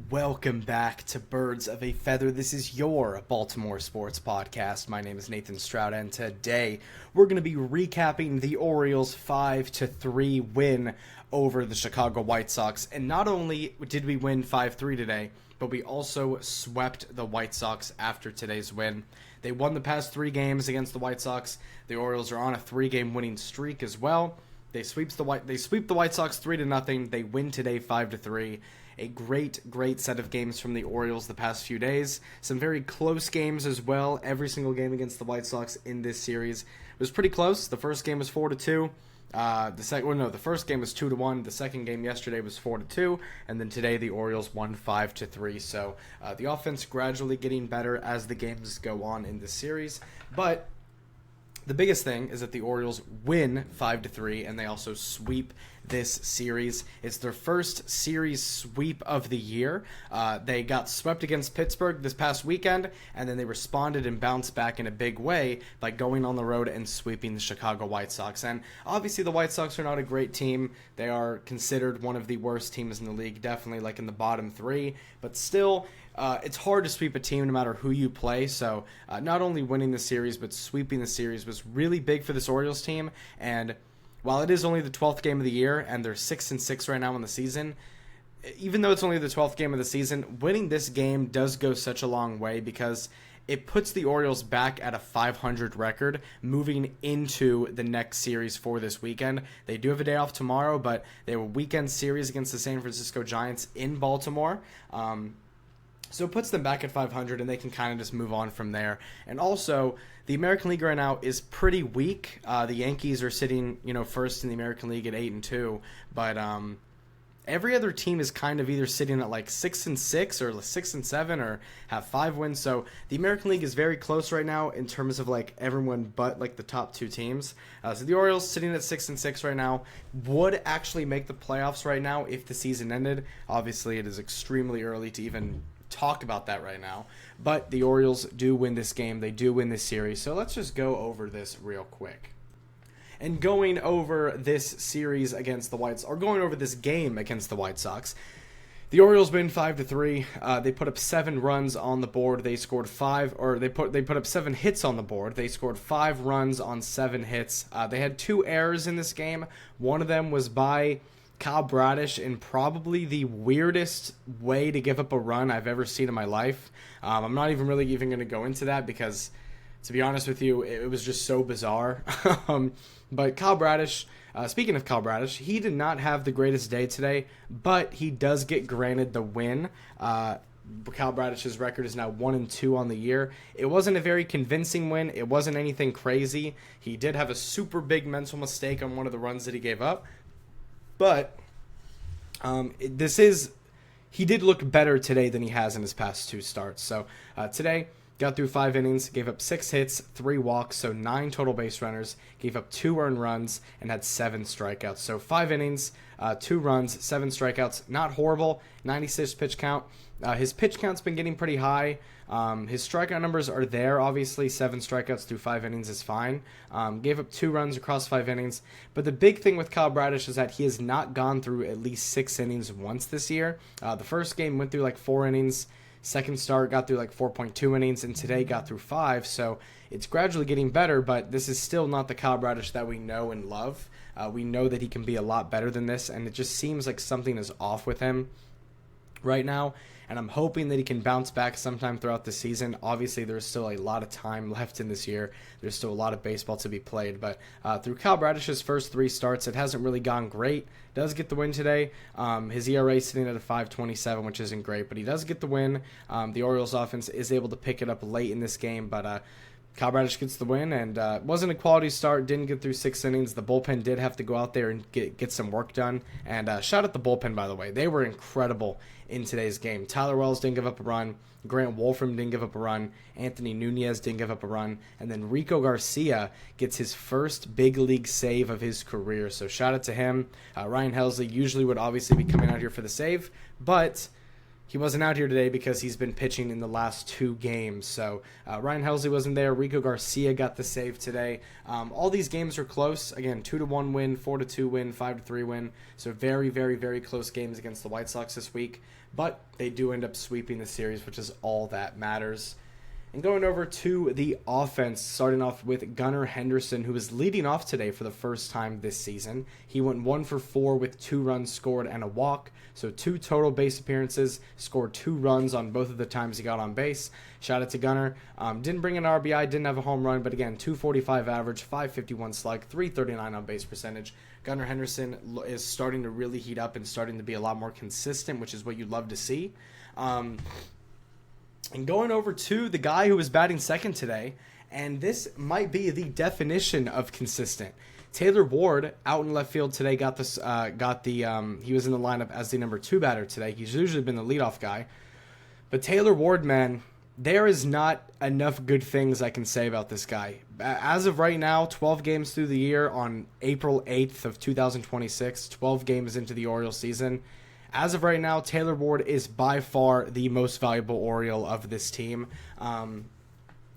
Welcome back to Birds of a Feather. This is your Baltimore sports podcast. My name is Nathan Stroud, and today we're going to be recapping the Orioles' 5-3 win over the Chicago White Sox. And not only did we win 5-3 today, but we also swept the White Sox after today's win. They won the past 3 games against the White Sox. The Orioles are on a 3-game winning streak as well. They sweep the White Sox 3-0. They win today 5-3. A great set of games from the Orioles the past few days. Some very close games as well. Every single game against the White Sox in this series was pretty close. The first game was 4-2. The first game was 2-1. The second game yesterday was 4-2, and then today the Orioles won 5-3. So the offense gradually getting better as the games go on in this series, but the biggest thing is that the Orioles win 5-3, and they also sweep this series. It's their first series sweep of the year. They got swept against Pittsburgh this past weekend, and then they responded and bounced back in a big way by going on the road and sweeping the Chicago White Sox. And obviously the White Sox are not a great team. They are considered one of the worst teams in the league, definitely like in the bottom 3, but still it's hard to sweep a team no matter who you play, so not only winning the series but sweeping the series was really big for this Orioles team. And while it is only the 12th game of the year and they're 6-6 right now in the season, even though it's only the 12th game of the season, winning this game does go such a long way because it puts the Orioles back at a 500 record moving into the next series for this weekend. They do have a day off tomorrow, but they have a weekend series against the San Francisco Giants in Baltimore. So it puts them back at 500, and they can kind of just move on from there. And also, the American League right now is pretty weak. The Yankees are sitting, first in the American League at 8-2, but every other team is kind of either sitting at like 6-6 or 6-7 or have 5 wins. So the American League is very close right now in terms of like everyone but like the top 2 teams. So the Orioles sitting at 6-6 right now would actually make the playoffs right now if the season ended. Obviously, it is extremely early to even talk about that right now, but the Orioles do win this game. They do win this series. So let's just go over this real quick. And going over this series against the White Sox, or going over this game against the White Sox, the Orioles win 5-3. They put up 7 runs on the board. They scored 5, or they put up 7 hits on the board. They scored 5 runs on 7 hits. They had 2 errors in this game. One of them was by Kyle Bradish in probably the weirdest way to give up a run I've ever seen in my life. I'm not even going to go into that because, to be honest with you, it was just so bizarre. But Kyle Bradish, speaking of Kyle Bradish, he did not have the greatest day today, but he does get granted the win. Kyle Bradish's record is now 1-2 on the year. It wasn't a very convincing win. It wasn't anything crazy. He did have a super big mental mistake on one of the runs that he gave up. But he did look better today than he has in his past 2 starts. So today, got through 5 innings, gave up 6 hits, 3 walks, so 9 total base runners, gave up 2 earned runs, and had 7 strikeouts. So 5 innings, 2 runs, 7 strikeouts. Not horrible. 96 pitch count. His pitch count's been getting pretty high. His strikeout numbers are there, obviously. 7 strikeouts through 5 innings is fine. Gave up 2 runs across 5 innings. But the big thing with Kyle Bradish is that he has not gone through at least 6 innings once this year. The first game went through like 4 innings. Second start got through like 4.2 innings, and today got through 5. So it's gradually getting better, but this is still not the Kyle Bradish that we know and love. We know that he can be a lot better than this, and it just seems like something is off with him right now. And I'm hoping that he can bounce back sometime throughout the season. Obviously, there's still a lot of time left in this year. There's still a lot of baseball to be played. But through Kyle Bradish's first 3 starts, it hasn't really gone great. Does get the win today. His ERA is sitting at a 5.27, which isn't great, but he does get the win. The Orioles offense is able to pick it up late in this game, but Kyle Bradish gets the win, and it wasn't a quality start. Didn't get through 6 innings. The bullpen did have to go out there and get some work done. And shout out the bullpen, by the way. They were incredible in today's game. Tyler Wells didn't give up a run. Grant Wolfram didn't give up a run. Anthony Nunez didn't give up a run. And then Rico Garcia gets his first big league save of his career. So shout out to him. Ryan Helsley usually would obviously be coming out here for the save, but he wasn't out here today because he's been pitching in the last 2 games. So Ryan Helsley wasn't there. Rico Garcia got the save today. All these games are close. Again, 2-1 win, 4-2 win, 5-3 win. So very, very, very close games against the White Sox this week. but they do end up sweeping the series, which is all that matters. And going over to the offense, starting off with Gunnar Henderson, who was leading off today for the first time this season. He went 1 for 4 with 2 runs scored and a walk, so 2 total base appearances, scored 2 runs on both of the times he got on base. Shout out to Gunnar. Didn't bring an RBI, didn't have a home run, but again, 245 average, 551 slug, 339 on base percentage. Gunnar Henderson is starting to really heat up and starting to be a lot more consistent, which is what you love to see. And going over to the guy who was batting second today, and this might be the definition of consistent. Taylor Ward out in left field today he was in the lineup as the number 2 batter today. He's usually been the leadoff guy. But Taylor Ward, man, there is not enough good things I can say about this guy. As of right now, 12 games through the year on April 8th of 2026, 12 games into the Orioles season. As of right now, Taylor Ward is by far the most valuable Oriole of this team.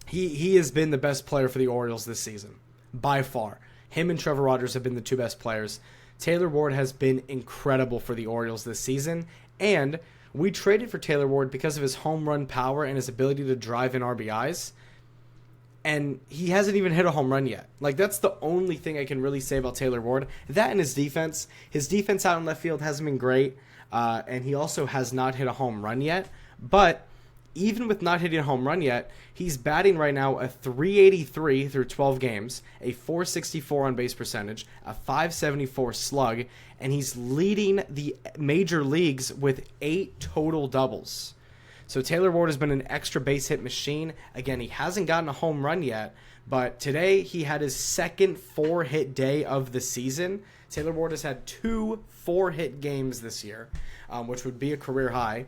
He has been the best player for the Orioles this season, by far. Him and Trevor Rogers have been the 2 best players. Taylor Ward has been incredible for the Orioles this season, and we traded for Taylor Ward because of his home run power and his ability to drive in RBIs, and he hasn't even hit a home run yet. Like, that's the only thing I can really say about Taylor Ward. That and his defense. His defense out in left field hasn't been great. And he also has not hit a home run yet. But even with not hitting a home run yet, he's batting right now a 383 through 12 games, a 464 on base percentage, a 574 slug, and he's leading the major leagues with 8 total doubles. So Taylor Ward has been an extra base hit machine. Again, he hasn't gotten a home run yet, but today he had his second 4-hit day of the season. Taylor Ward has had 2 4-hit games this year, which would be a career high.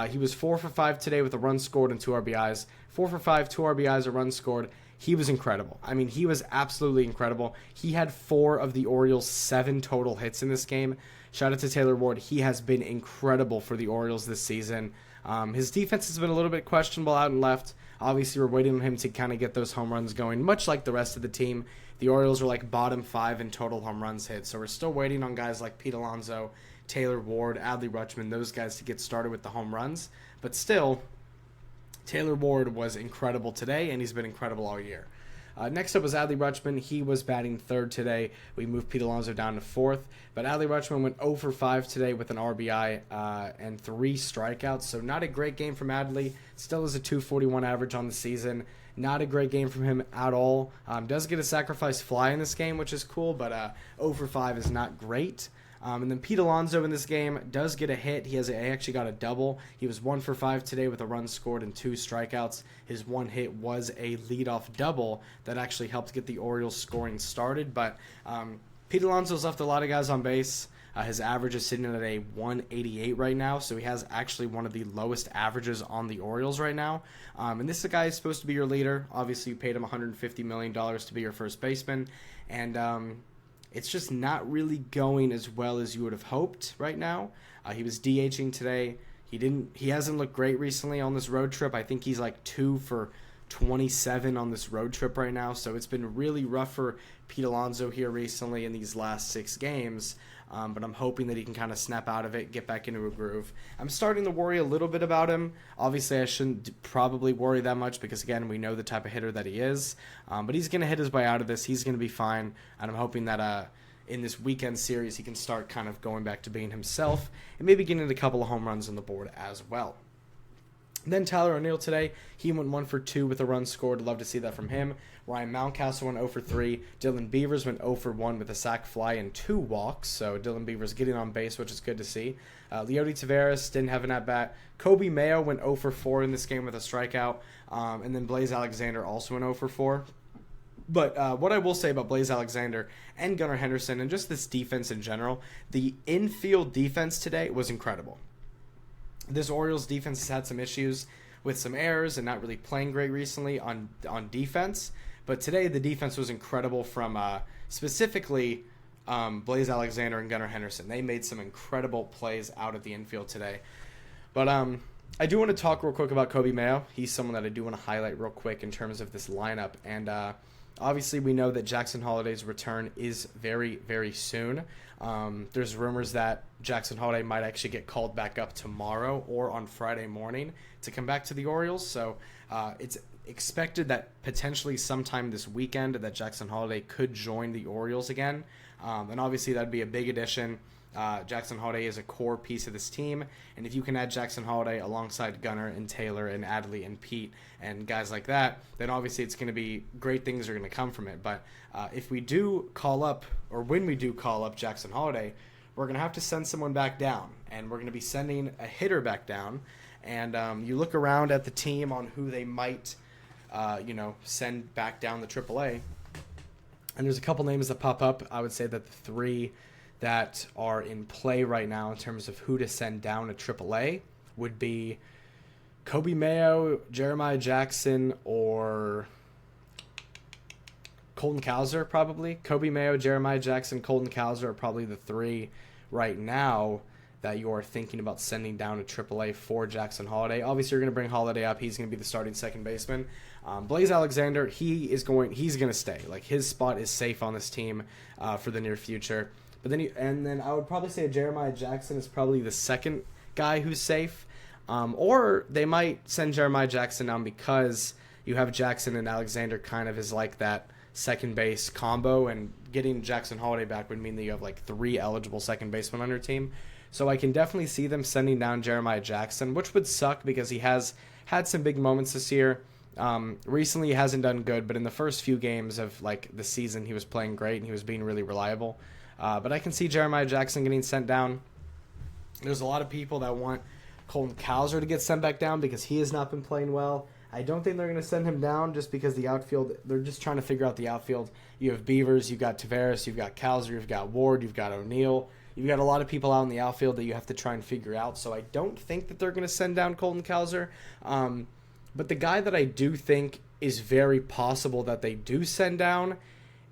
He was 4 for 5 today with a run scored and 2 RBIs. 4 for 5, 2 RBIs, a run scored. He was incredible. I mean, he was absolutely incredible. He had 4 of the Orioles' 7 total hits in this game. Shout out to Taylor Ward. He has been incredible for the Orioles this season. His defense has been a little bit questionable out and left. Obviously, we're waiting on him to kind of get those home runs going, much like the rest of the team. The Orioles are like bottom 5 in total home runs hit, so we're still waiting on guys like Pete Alonso, Taylor Ward, Adley Rutschman, those guys to get started with the home runs. But still, Taylor Ward was incredible today, and he's been incredible all year. Next up was Adley Rutschman. He was batting 3rd today. We moved Pete Alonso down to 4th. But Adley Rutschman went 0 for 5 today with an RBI and 3 strikeouts. So not a great game from Adley. Still is a 241 average on the season. Not a great game from him at all. Does get a sacrifice fly in this game, which is cool, but 0 for 5 is not great. And then Pete Alonso in this game does get a hit. He actually got a double. He was 1 for 5 today with a run scored and 2 strikeouts. His one hit was a leadoff double that actually helped get the Orioles scoring started. But Pete Alonso's left a lot of guys on base. His average is sitting at a 188 right now, so he has actually one of the lowest averages on the Orioles right now. And this is a guy who's supposed to be your leader. Obviously, you paid him $150 million to be your first baseman. And it's just not really going as well as you would have hoped right now. He was DHing today. He hasn't looked great recently on this road trip. I think he's like 2 for 27 on this road trip right now. So it's been really rough for Pete Alonso here recently in these last 6 games. But I'm hoping that he can kind of snap out of it, get back into a groove. I'm starting to worry a little bit about him. Obviously, I shouldn't probably worry that much because, again, we know the type of hitter that he is. But he's going to hit his way out of this. He's going to be fine. And I'm hoping that in this weekend series, he can start kind of going back to being himself and maybe getting a couple of home runs on the board as well. Then Tyler O'Neill today, he went 1 for 2 with a run scored. Love to see that from him. Ryan Mountcastle went 0 for 3. Dylan Beavers went 0 for 1 with a sac fly and 2 walks. So Dylan Beavers getting on base, which is good to see. Leody Taveras didn't have an at-bat. Kobe Mayo went 0 for 4 in this game with a strikeout. And then Blaze Alexander also went 0 for 4. But what I will say about Blaze Alexander and Gunnar Henderson and just this defense in general, the infield defense today was incredible. This Orioles defense has had some issues with some errors and not really playing great recently on defense. But today the defense was incredible from specifically Blaze Alexander and Gunnar Henderson. They made some incredible plays out at the infield today. But I do want to talk real quick about Kobe Mayo. He's someone that I do want to highlight real quick in terms of this lineup. And Obviously, we know that Jackson Holliday's return is very, very soon. There's rumors that Jackson Holliday might actually get called back up tomorrow or on Friday morning to come back to the Orioles. So it's expected that potentially sometime this weekend that Jackson Holliday could join the Orioles again. And obviously that'd be a big addition. Jackson Holliday is a core piece of this team, and if you can add Jackson Holliday alongside Gunnar and Taylor and Adley and Pete and guys like that, then obviously it's going to be great things are going to come from it. But if we do call up, or when we do call up Jackson Holliday, we're going to have to send someone back down, and we're going to be sending a hitter back down. And you look around at the team on who they might, send back down the AAA, and there's a couple names that pop up. I would say that the three that are in play right now in terms of who to send down to AAA would be Kobe Mayo, Jeremiah Jackson, or Colton Cowser, probably. Kobe Mayo, Jeremiah Jackson, Colton Cowser are probably the three right now that you are thinking about sending down to AAA for Jackson Holliday. Obviously, you're going to bring Holliday up. He's going to be the starting second baseman. Blaze Alexander, he's going to stay. Like, his spot is safe on this team for the near future. But then I would probably say Jeremiah Jackson is probably the second guy who's safe. Or they might send Jeremiah Jackson down because you have Jackson and Alexander kind of is like that second base combo, and getting Jackson Holliday back would mean that you have like three eligible second basemen on your team. So I can definitely see them sending down Jeremiah Jackson, which would suck because he has had some big moments this year. Recently he hasn't done good, but in the first few games of like the season he was playing great and he was being really reliable. But I can see Jeremiah Jackson getting sent down. There's a lot of people that want Colton Cowser to get sent back down because he has not been playing well. I don't think they're going to send him down just because the outfield, they're just trying to figure out the outfield. You have Beavers, you've got Tavares, you've got Cowser, you've got Ward, you've got O'Neill. You've got a lot of people out in the outfield that you have to try and figure out. So I don't think that they're going to send down Colton Cowser. But the guy that I do think is very possible that they do send down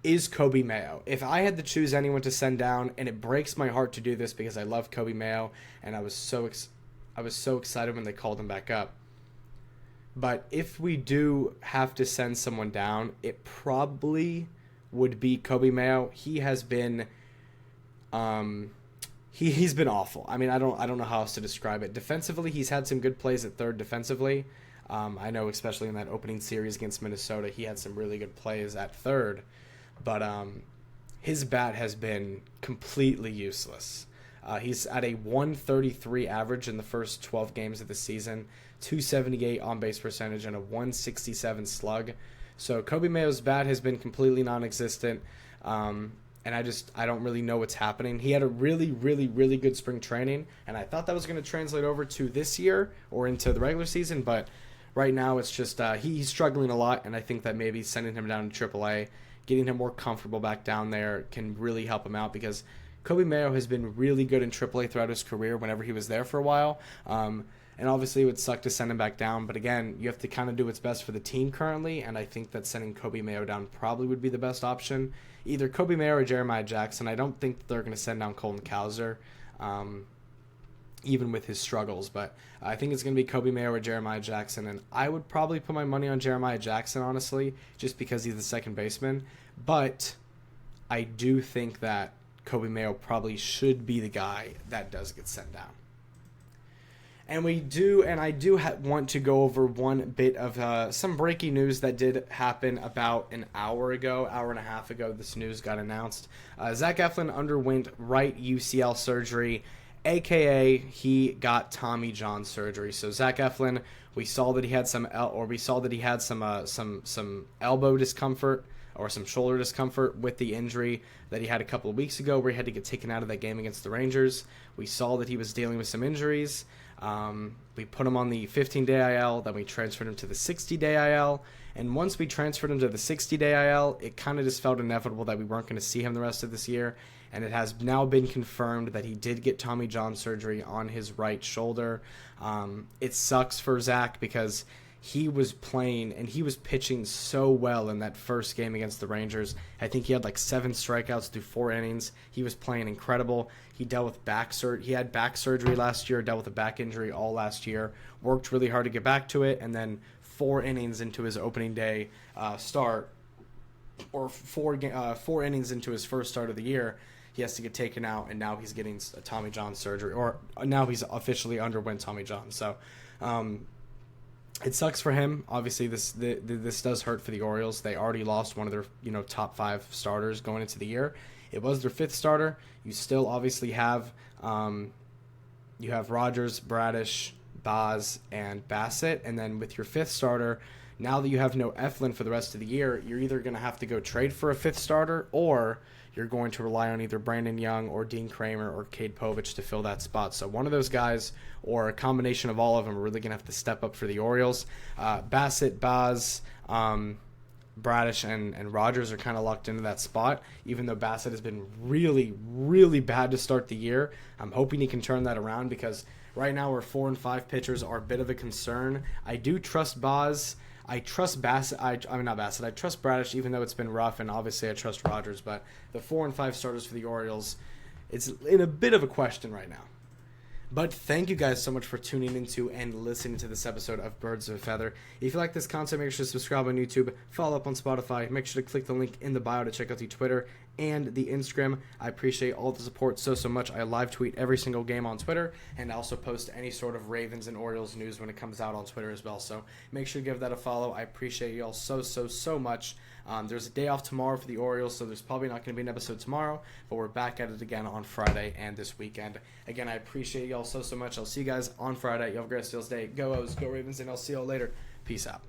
is Kobe Mayo. If I had to choose anyone to send down, and it breaks my heart to do this because I love Kobe Mayo, and I was so excited when they called him back up. But if we do have to send someone down, it probably would be Kobe Mayo. He has been he's been awful. I mean, I don't know how else to describe it. Defensively, he's had some good plays at third defensively. I know especially in that opening series against Minnesota, he had some really good plays at third. But his bat has been completely useless. He's at a 133 average in the first 12 games of the season, 278 on-base percentage, and a 167 slug. So Kobe Mayo's bat has been completely non-existent, and I don't really know what's happening. He had a really, really, really good spring training, and I thought that was going to translate over to this year or into the regular season, but right now it's just he's struggling a lot, and I think that maybe sending him down to AAA, getting him more comfortable back down there can really help him out because Kobe Mayo has been really good in AAA throughout his career whenever he was there for a while. And obviously it would suck to send him back down, but again, you have to kind of do what's best for the team currently, and I think that sending Kobe Mayo down probably would be the best option. Either Kobe Mayo or Jeremiah Jackson. I don't think they're going to send down Colton Cowser, even with his struggles, but I think it's going to be Kobe Mayo or Jeremiah Jackson, and I would probably put my money on Jeremiah Jackson, honestly, just because he's the second baseman, but I do think that Kobe Mayo probably should be the guy that does get sent down. And I do want to go over one bit of some breaking news that did happen about an hour and a half ago. This news got announced. Zach Eflin underwent right UCL surgery, aka he got Tommy John surgery. So Zach Eflin, we saw that he had some elbow discomfort or some shoulder discomfort with the injury that he had a couple of weeks ago where he had to get taken out of that game against the Rangers. We saw that he was dealing with some injuries. We put him on the 15-day IL, then we transferred him to the 60-day IL, and once we transferred him to the 60-day IL, it kind of just felt inevitable that we weren't going to see him the rest of this year, and it has now been confirmed that he did get Tommy John surgery on his right shoulder. It sucks for Zach because he was playing and he was pitching so well in that first game against the Rangers. I think he had like 7 strikeouts through 4 innings. He was playing incredible. He dealt with he had back surgery last year, dealt with a back injury all last year, worked really hard to get back to it, and then 4 innings into his opening day start, or 4 innings into his first start of the year, he has to get taken out, and now he's getting a Tommy John surgery, or now he's officially underwent Tommy John. So it sucks for him. Obviously, this does hurt for the Orioles. They already lost one of their top 5 starters going into the year. It was their 5th starter. You still obviously have Rogers, Bradish, Baz, and Bassett, and then with your 5th starter, now that you have no Eflin for the rest of the year, you're either going to have to go trade for a 5th starter, or you're going to rely on either Brandon Young or Dean Kramer or Cade Povich to fill that spot. So one of those guys, or a combination of all of them, are really going to have to step up for the Orioles. Bassett, Baz, Bradish, and Rogers are kind of locked into that spot, even though Bassett has been really, really bad to start the year. I'm hoping he can turn that around, because right now our 4 and 5 pitchers are a bit of a concern. I do trust Baz. I trust Bassett. I trust Bradish, even though it's been rough, and obviously I trust Rogers. But the 4 and 5 starters for the Orioles, it's in a bit of a question right now. But thank you guys so much for tuning into and listening to this episode of Birds of a Feather. If you like this content, make sure to subscribe on YouTube, follow up on Spotify, make sure to click the link in the bio to check out the Twitter and the Instagram. I appreciate all the support so much. I live tweet every single game on Twitter, and I also post any sort of Ravens and Orioles news when it comes out on Twitter as well. So make sure to give that a follow. I appreciate you all so much. There's a day off tomorrow for the Orioles, so there's probably not going to be an episode tomorrow, but we're back at it again on Friday and this weekend. Again, I appreciate you all so much. I'll see you guys on Friday. You have a great Steelers day. Go O's, go Ravens, and I'll see you all later. Peace out.